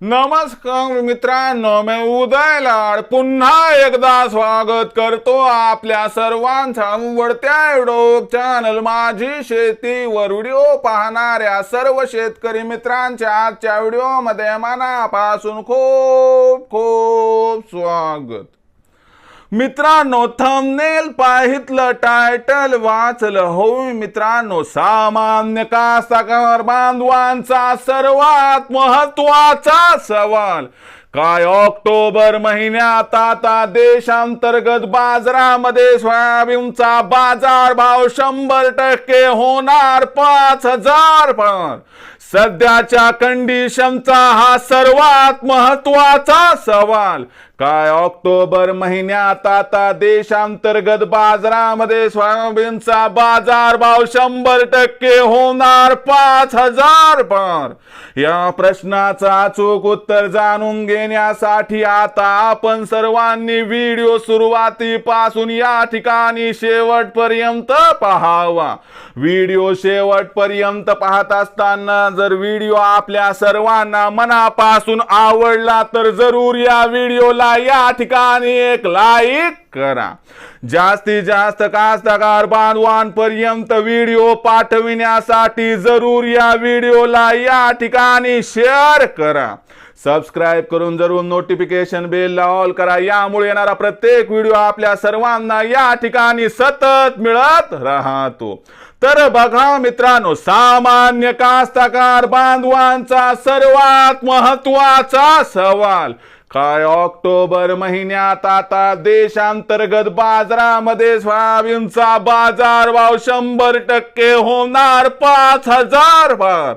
नमस्कार मित्रांनो, मी उदय लाड पुन्हा एकदा स्वागत करतो आपल्या सर्वांचा आवडत्या युट्यूब चॅनल माझी शेतीवर व्हिडिओ पाहणाऱ्या सर्व शेतकरी मित्रांच्या आजच्या व्हिडिओमध्ये मनापासून खूप खूप स्वागत। मित्रांनो, थंबनेल पाहितलं, टायटल वाचलं होय मित्रांनो, सामान्य कास्तकार बांधवांचा सर्वात महत्त्वाचा सवाल काय ऑक्टोबर महिन्यात आता देशांतर्गत बाजारामध्ये सोयाबीनचा बाजार भाव 100% होणार 5,000 पार। सध्याच्या कंडिशनचा हा सर्वात महत्त्वाचा सवाल काय ऑक्टोबर महिन्यात आता देशांतर्गत बाजारामध्ये सोयाबीनचा बाजार भाव 100% होणार 5,000 पार। या प्रश्नाचं अचूक उत्तर जाणून घेण्यासाठी आता आपण सर्वांनी व्हिडिओ सुरुवातीपासून या ठिकाणी शेवटपर्यंत पाहावा। व्हिडिओ शेवटपर्यंत पाहत असताना जर व्हिडिओ आपल्या सर्वांना मनापासून आवडला तर जरूर या व्हिडिओला या ठिकाणी एक लाईक करा। जास्तीत जास्त कास्तकार बांधवांपर्यंत व्हिडिओ पाठविण्यासाठी जरूर या व्हिडिओला या ठिकाणी शेअर करा। सबस्क्राइब करून जरूर नोटिफिकेशन बेल ऑल करा, यामुळे येणारा प्रत्येक व्हिडिओ आपल्या सर्वांना या ठिकाणी सतत मिळत राहतो। तर बघा मित्रांनो, सामान्य कास्तकार बांधवांचा सर्वात महत्त्वाचा सवाल काय ऑक्टोबर महिन्यात आता देशांतर्गत बाजारामध्ये सोयाबीनचा बाजार भाव 100% होणार 5,000 पार।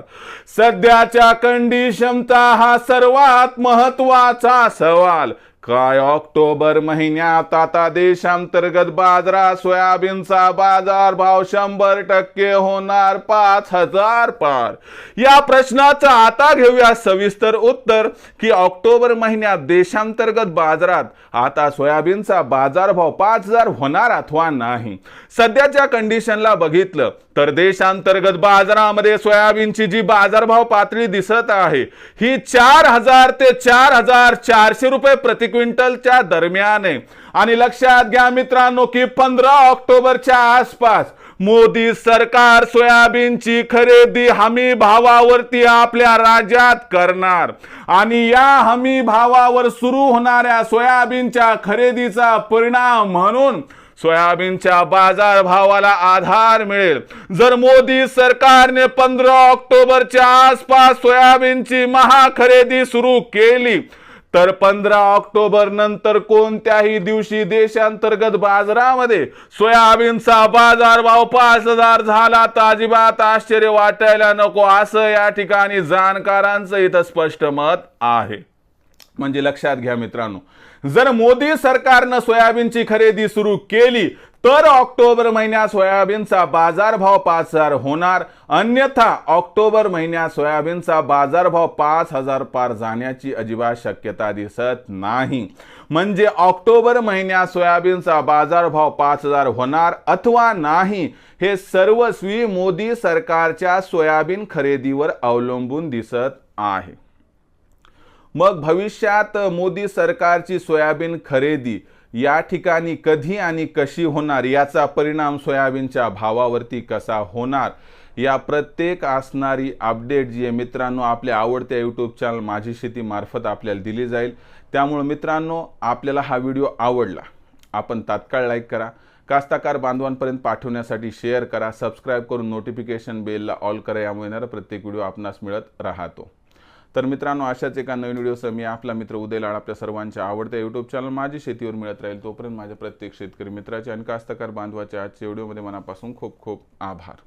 सध्याच्या कंडिशनचा हा सर्वात महत्त्वाचा सवाल काय ऑक्टोबर महिन्यात आता देशांतर्गत बाजारात सोयाबीनचा बाजार भाव 100% होणार 5,000 पार। या प्रश्नाचं आता घेऊया सविस्तर उत्तर की ऑक्टोबर महिन्यात देशांतर्गत बाजारात आता सोयाबीनचा बाजार भाव 5,000 होणार अथवा नाही। सध्याच्या कंडिशनला बघितलं तर देशांतर्गत बाजारामध्ये सोयाबीनची जी बाजारभाव पातळी दिसत आहे ही 4,000 ते 4,400 रुपये प्रति क्विंटलच्या दरम्यान आहे। आणि लक्षात घ्या मित्रांनो की 15 ऑक्टोबरच्या आसपास मोदी सरकार सोयाबीनची खरेदी हमी भावावरती आपल्या राज्यात करणार आणि या हमी भावावर सुरू होणाऱ्या सोयाबीनच्या खरेदीचा परिणाम म्हणून सोयाबीनच्या बाजार भावाला आधार मिळेल। जर मोदी सरकारने 15 ऑक्टोबरच्या आसपास सोयाबीनची महाखरेदी सुरू केली तर 15 ऑक्टोबर नंतर कोणत्याही दिवशी देशांतर्गत बाजारामध्ये सोयाबीनचा बाजार भाव 5,000 झाला तर अजिबात आश्चर्य वाटायला नको, असं या ठिकाणी जाणकारांचं इथं स्पष्ट मत आहे। म्हणजे लक्षात घ्या मित्रांनो, जर मोदी सरकारनं सोयाबीनची खरेदी सुरू केली तर ऑक्टोबर महिन्यात सोयाबीनचा बाजारभाव 5,000 होणार, अन्यथा ऑक्टोबर महिन्यात सोयाबीनचा बाजारभाव 5,000 पार जाण्याची अजिबात शक्यता दिसत नाही। म्हणजे ऑक्टोबर महिन्यात सोयाबीनचा बाजारभाव 5,000 होणार अथवा नाही हे सर्वस्वी मोदी सरकारच्या सोयाबीन खरेदीवर अवलंबून दिसत आहे। मग भविष्यात मोदी सरकारची सोयाबीन खरेदी या ठिकाणी कधी आणि कशी होणार, याचा परिणाम सोयाबीनच्या भावावरती कसा होणार, या प्रत्येक असणारी अपडेट जी आहे मित्रांनो आपल्या आवडत्या यूट्यूब चॅनल माझी शेती मार्फत आपल्याला दिली जाईल। त्यामुळे मित्रांनो, आपल्याला हा व्हिडिओ आवडला आपण तात्काळ लाईक करा, कास्तकार बांधवांपर्यंत पाठवण्यासाठी शेअर करा, सबस्क्राइब करून नोटिफिकेशन बेलला ऑल करा, यामुळे येणारा प्रत्येक व्हिडिओ आपणास मिळत राहतो। तर मित्रांनो, अशाच एका नवीन व्हिडिओसह मी आपला मित्र उदय लाड आपल्या सर्वांच्या आवडत्या यूट्यूब चॅनल माझी शेतीवर मिळत राहील। तोपर्यंत माझ्या प्रत्येक शेतकरी मित्राचे आणि कास्तकार बांधवाच्या आजच्या व्हिडिओमध्ये मनापासून खूप खूप आभार।